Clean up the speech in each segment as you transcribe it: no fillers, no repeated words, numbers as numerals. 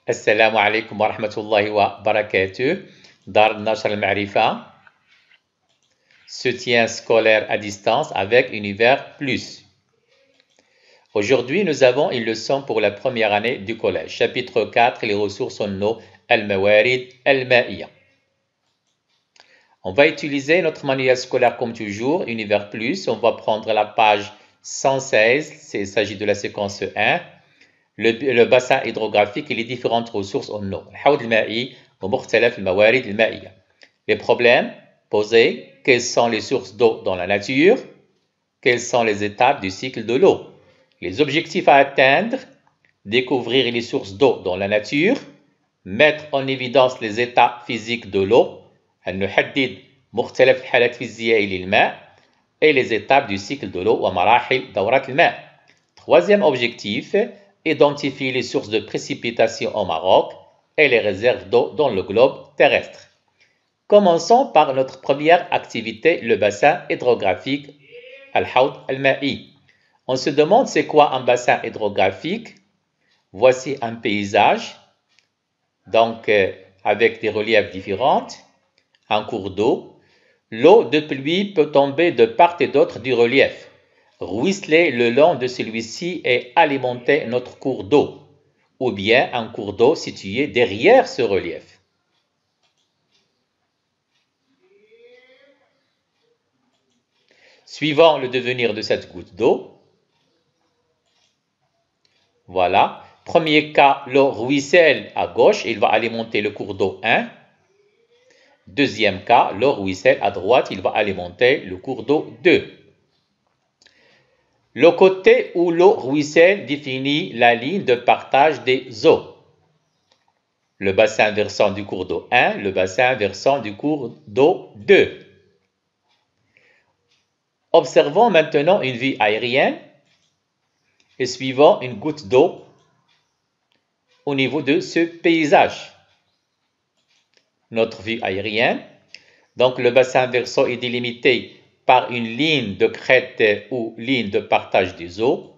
السلام عليكم ورحمة الله وبركاته. دار النشر المعرفة, soutien scolaire à distance avec Univers Plus. Aujourd'hui, nous avons une leçon pour la première année du collège. Chapitre 4, les ressources en eau, Al-Mawarid Al-Ma'iyya. On va utiliser notre manuel scolaire comme toujours, Univers Plus. On va prendre la page 116, il s'agit de la séquence 1. Le bassin hydrographique et les différentes ressources en eau. Les problèmes posés, quelles sont les sources d'eau dans la nature? Quelles sont les étapes du cycle de l'eau? Les objectifs à atteindre, découvrir les sources d'eau dans la nature, mettre en évidence les états physiques de l'eau, et les étapes du cycle de l'eau. Troisième objectif, identifier les sources de précipitations au Maroc et les réserves d'eau dans le globe terrestre. Commençons par notre première activité, le bassin hydrographique Al-Hawd Al-Ma'i. On se demande c'est quoi un bassin hydrographique? Voici un paysage, donc avec des reliefs différents, un cours d'eau. L'eau de pluie peut tomber de part et d'autre du relief, ruisseler le long de celui-ci et alimenter notre cours d'eau, ou bien un cours d'eau situé derrière ce relief. Suivant le devenir de cette goutte d'eau, voilà. Premier cas, l'eau ruisselle à gauche, il va alimenter le cours d'eau 1. Deuxième cas, l'eau ruisselle à droite, il va alimenter le cours d'eau 2. Le côté où l'eau ruisselle définit la ligne de partage des eaux. Le bassin versant du cours d'eau 1, le bassin versant du cours d'eau 2. Observons maintenant une vue aérienne et suivons une goutte d'eau au niveau de ce paysage. Notre vue aérienne. Donc le bassin versant est délimité par une ligne de crête ou ligne de partage des eaux.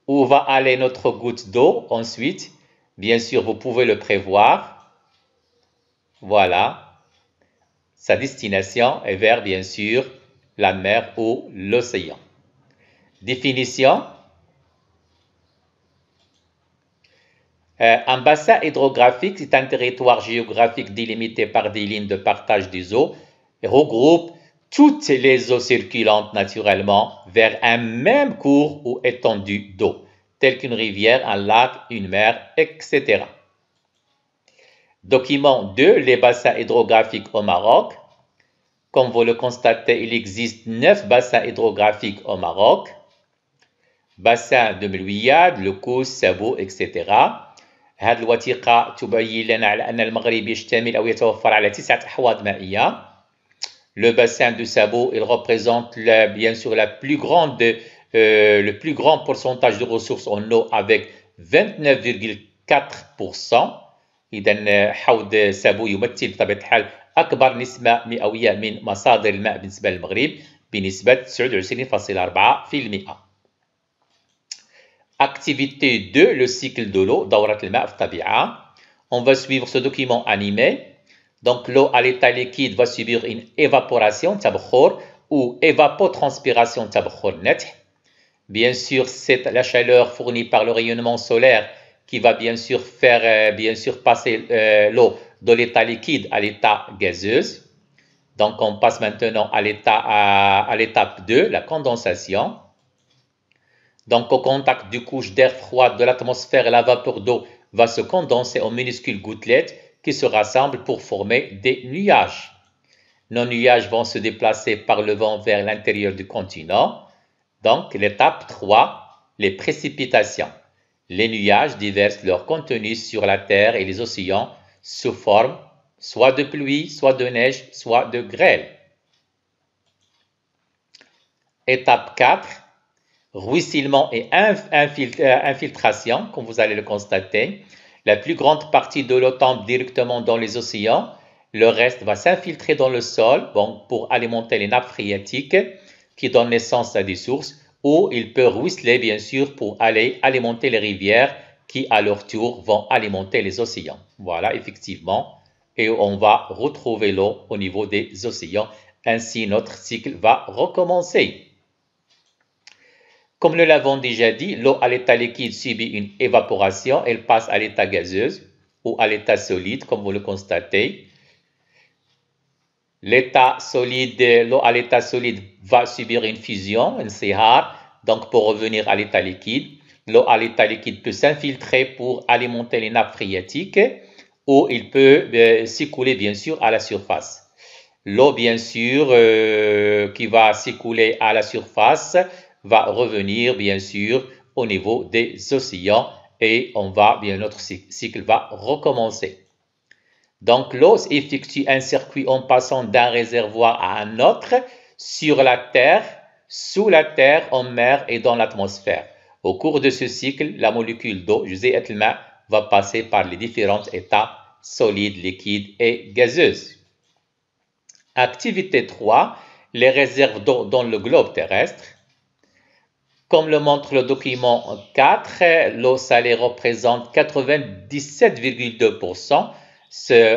Où va aller notre goutte d'eau ensuite? Bien sûr, vous pouvez le prévoir. Voilà. Sa destination est vers, bien sûr, la mer ou l'océan. Définition. Un bassin hydrographique, c'est un territoire géographique délimité par des lignes de partage des eaux et regroupe toutes les eaux circulantes naturellement vers un même cours ou étendue d'eau, telle qu'une rivière, un lac, une mer, etc. Document 2, les bassins hydrographiques au Maroc. Comme vous le constatez, il existe 9 bassins hydrographiques au Maroc. Bassin de Melouiyad, le Kous, Sabo, etc. هذه الوثيقة تبين لنا على أن المغرب يشتمل أو يتوفر على 9 أحواض مائية. Le bassin de Sabo, il représente bien sûr le plus grand pourcentage de ressources en eau avec 29,4%. إذن حوض سابو يمثل بطبيعة الحال أكبر نسبة مئوية من مصادر الماء بالنسبة للمغرب بنسبة 29,4%. Activité 2, le cycle de l'eau, دورة الماء في الطبيعة. On va suivre ce document animé. Donc l'eau à l'état liquide va subir une évaporation, tabkhur, ou évapotranspiration, tabkhur net. Bien sûr, c'est la chaleur fournie par le rayonnement solaire qui va bien sûr faire passer l'eau de l'état liquide à l'état gazeuse. Donc on passe maintenant à l'étape 2, la condensation. Donc au contact du couche d'air froid de l'atmosphère, la vapeur d'eau va se condenser en minuscules gouttelettes qui se rassemblent pour former des nuages. Nos nuages vont se déplacer par le vent vers l'intérieur du continent. Donc l'étape 3, les précipitations. Les nuages déversent leur contenu sur la terre et les océans sous forme soit de pluie, soit de neige, soit de grêle. Étape 4, ruissellement et infiltration, comme vous allez le constater. La plus grande partie de l'eau tombe directement dans les océans. Le reste va s'infiltrer dans le sol pour alimenter les nappes phréatiques qui donnent naissance à des sources, ou il peut ruisseler bien sûr pour aller alimenter les rivières qui à leur tour vont alimenter les océans. Voilà, effectivement. Et on va retrouver l'eau au niveau des océans. Ainsi, notre cycle va recommencer. Comme nous l'avons déjà dit, l'eau à l'état liquide subit une évaporation. Elle passe à l'état gazeuse ou à l'état solide, comme vous le constatez. L'état solide, l'eau à l'état solide va subir une fusion, un sihar. Donc, pour revenir à l'état liquide, l'eau à l'état liquide peut s'infiltrer pour alimenter les nappes phréatiques ou il peut s'écouler, bien sûr, à la surface. L'eau, bien sûr, qui va s'écouler à la surface va revenir, bien sûr, au niveau des océans et notre cycle va recommencer. Donc, l'eau effectue un circuit en passant d'un réservoir à un autre sur la Terre, sous la Terre, en mer et dans l'atmosphère. Au cours de ce cycle, la molécule d'eau, جزيئة الماء, va passer par les différents états solides, liquides et gazeuses. Activité 3, les réserves d'eau dans le globe terrestre. Comme le montre le document 4, l'eau salée représente 97,2%.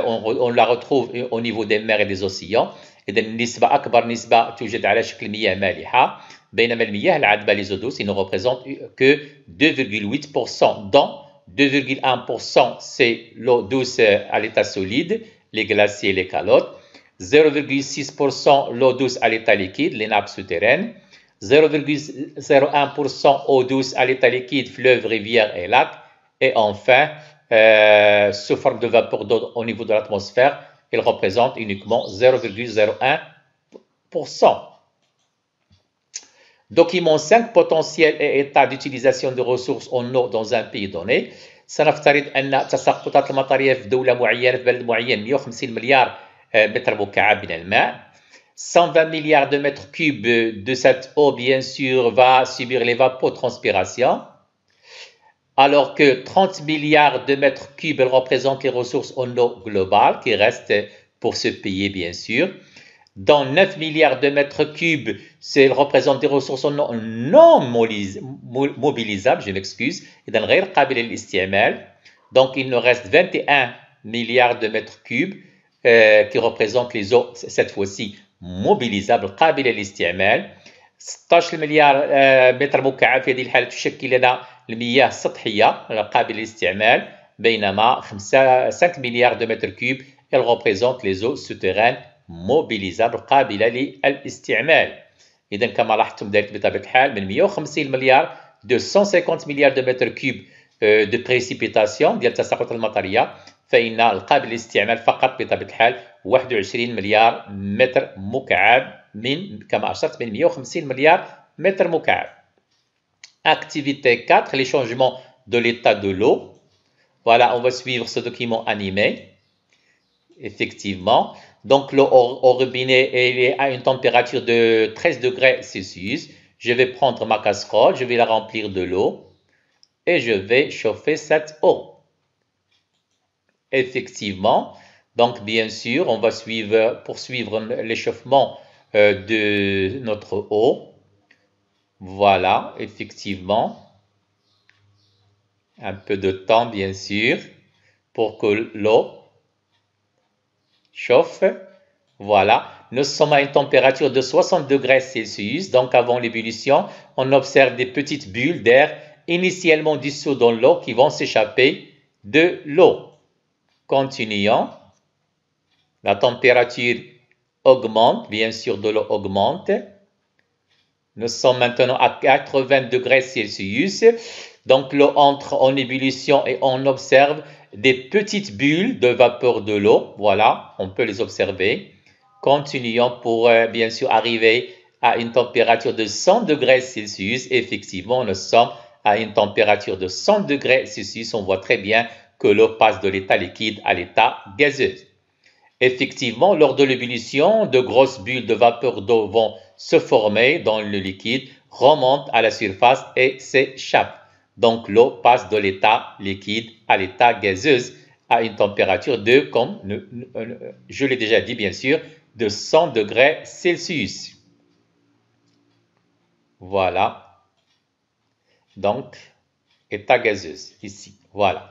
On la retrouve au niveau des mers et des océans. إذا النسبة أكبر نسبة توجد على شكل مياه مالحة بينما المياه العذبة les eaux douces ne représentent que 2,8%, dont 2,1% c'est l'eau douce à l'état solide, les glaciers, les calottes, 0,6% l'eau douce à l'état liquide, les nappes souterraines, 0,01% eau douce à l'état liquide, fleuves, rivières et lacs, et enfin, sous forme de vapeur d'eau au niveau de l'atmosphère, il représente uniquement 0,01%. Document 5, potentiel et état d'utilisation de ressources en eau dans un pays donné. سنفترض أن تساقطات المطرية في دولة معينة في بلد معين 150 مليار متر مكعب من الماء. 120 milliards de mètres cubes de cette eau, bien sûr, va subir l'évapotranspiration, alors que 30 milliards de mètres cubes représentent les ressources en eau globales qui restent pour ce pays, bien sûr. Dans 9 milliards de mètres cubes, ça représente des ressources en eau non mobilisables, je m'excuse, et dans غير قابل للاستعمال. Donc, il nous reste 21 milliards de mètres cubes qui représentent les eaux, cette fois-ci, موبيليزابل قابله للاستعمال. 16 مليار متر مكعب في هذه الحاله تشكل لنا المياه السطحيه قابله للاستعمال بينما 5 مليار de mètres cubes elles représentent les eaux souterraines موبيليزابل قابله للاستعمال. اذا كما لاحظتم ذلك بطبيعه الحال من 150 مليار 250 مليار de mètres cubes de précipitation ديال التساقط المطريه فإن القابل للاستعمال فقط بطبيعة الحال 21 مليار متر مكعب كما أشرت من 150 مليار متر مكعب. Activité 4, les changements de l'état de l'eau. Voilà, on va suivre ce document animé. Effectivement, donc l'eau au robinet est à une température de 13 degrés Celsius. Je vais prendre ma casserole, je vais la remplir de l'eau et je vais chauffer cette eau. Effectivement, donc bien sûr, on va poursuivre l'échauffement de notre eau. Voilà, effectivement. Un peu de temps, bien sûr, pour que l'eau chauffe. Voilà, nous sommes à une température de 60 degrés Celsius. Donc, avant l'ébullition, on observe des petites bulles d'air initialement dissous dans l'eau qui vont s'échapper de l'eau. Continuons. La température augmente, bien sûr, de l'eau augmente. Nous sommes maintenant à 80 degrés Celsius. Donc, l'eau entre en ébullition et on observe des petites bulles de vapeur de l'eau. Voilà, on peut les observer. Continuons pour, bien sûr, arriver à une température de 100 degrés Celsius. Effectivement, nous sommes à une température de 100 degrés Celsius. On voit très bien que l'eau passe de l'état liquide à l'état gazeux. Effectivement, lors de l'ébullition, de grosses bulles de vapeur d'eau vont se former dans le liquide, remontent à la surface et s'échappent. Donc, l'eau passe de l'état liquide à l'état gazeuse à une température de, comme je l'ai déjà dit bien sûr, de 100 degrés Celsius. Voilà. Donc, état gazeuse, ici, voilà.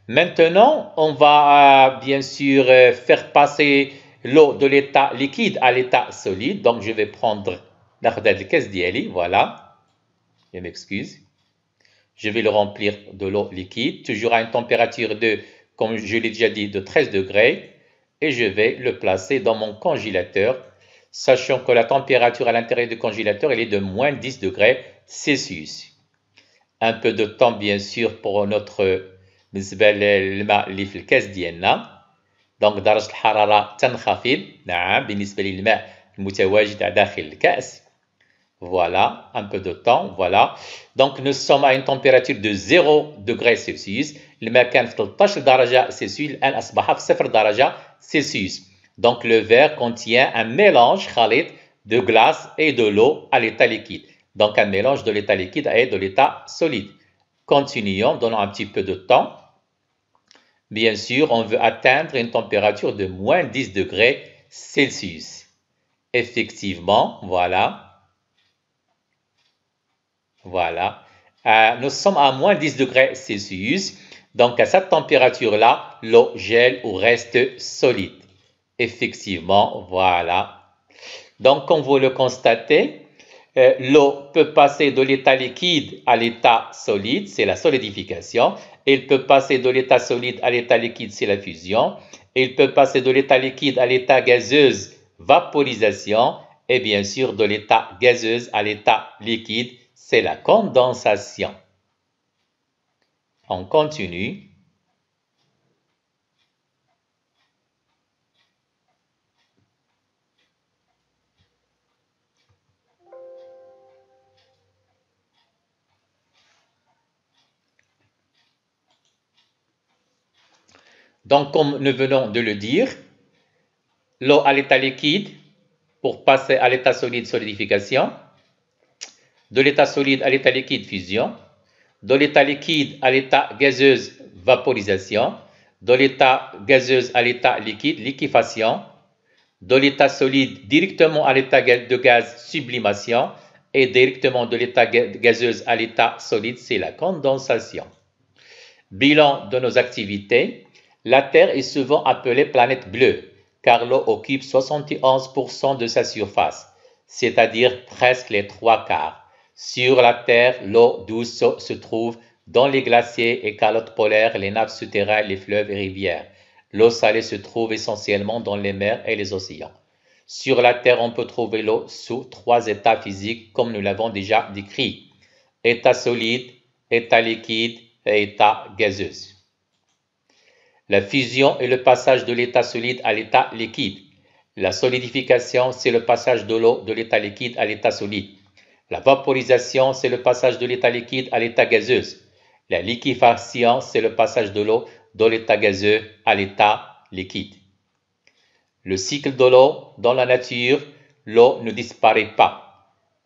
Maintenant, on va bien sûr faire passer l'eau de l'état liquide à l'état solide. Donc, je vais prendre la caisse d'Yali, voilà. Je m'excuse. Je vais le remplir de l'eau liquide, toujours à une température de, comme je l'ai déjà dit, de 13 degrés. Et je vais le placer dans mon congélateur, sachant que la température à l'intérieur du congélateur elle est de moins 10 degrés Celsius. Un peu de temps, bien sûr, pour notre بالنسبة للماء اللي في الكاس ديالنا. دونك درجة الحرارة تنخفض، نعم، بالنسبة للماء المتواجد داخل الكأس. Voilà, un peu de temps, voilà. Donc, nous sommes à une température de 0 degré Celsius. الماء كان في 13 درجة سلسيوس، الآن أصبح في 0 درجة سلسيوس. Donc, le verre contient un mélange خليط de glace et de l'eau à l'état liquide. Donc, un mélange de l'état liquide et de l'état solide. Continuons, donnons un petit peu de temps. Bien sûr, on veut atteindre une température de moins 10 degrés Celsius. Effectivement, voilà. Voilà. Nous sommes à moins 10 degrés Celsius. Donc, à cette température-là, l'eau gèle ou reste solide. Effectivement, voilà. Donc, comme vous le constatez, l'eau peut passer de l'état liquide à l'état solide, c'est la solidification. Elle peut passer de l'état solide à l'état liquide, c'est la fusion. Elle peut passer de l'état liquide à l'état gazeuse, vaporisation. Et bien sûr, de l'état gazeuse à l'état liquide, c'est la condensation. On continue. Donc, comme nous venons de le dire, l'eau à l'état liquide pour passer à l'état solide, solidification. De l'état solide à l'état liquide, fusion. De l'état liquide à l'état gazeuse, vaporisation. De l'état gazeuse à l'état liquide, liquéfaction. De l'état solide directement à l'état de gaz, sublimation. Et directement de l'état gazeuse à l'état solide, c'est la condensation. Bilan de nos activités. La Terre est souvent appelée planète bleue, car l'eau occupe 71% de sa surface, c'est-à-dire presque les 3/4. Sur la Terre, l'eau douce se trouve dans les glaciers et calottes polaires, les nappes souterraines, les fleuves et rivières. L'eau salée se trouve essentiellement dans les mers et les océans. Sur la Terre, on peut trouver l'eau sous 3 états physiques, comme nous l'avons déjà décrit. État solide, état liquide et état gazeuse. La fusion est le passage de l'état solide à l'état liquide. La solidification, c'est le passage de l'eau de l'état liquide à l'état solide. La vaporisation, c'est le passage de l'état liquide à l'état gazeux. La liquéfaction, c'est le passage de l'eau de l'état gazeux à l'état liquide. Le cycle de l'eau dans la nature, l'eau ne disparaît pas.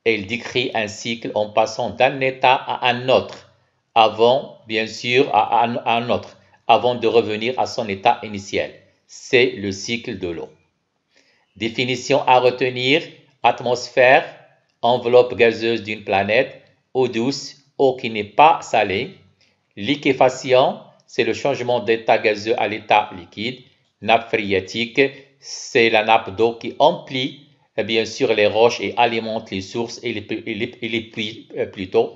Elle décrit un cycle en passant d'un état à un autre, avant, bien sûr, à un autre, avant de revenir à son état initial. C'est le cycle de l'eau. Définition à retenir, atmosphère, enveloppe gazeuse d'une planète, eau douce, eau qui n'est pas salée. Liquéfaction, c'est le changement d'état gazeux à l'état liquide. Nappe phréatique, c'est la nappe d'eau qui emplit bien sûr les roches et alimente les sources et les puits plutôt,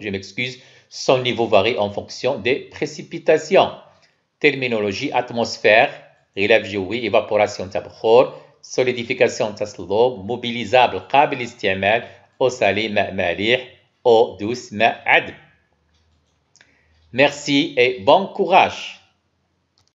son niveau varie en fonction des précipitations. Terminologie atmosphère, غلاف جوي, évaporation تبخر, solidification تصلب, mobilisable قابل للاستعمال, eau salée, ماء مالح, eau douce, ماء عذب. Merci et bon courage.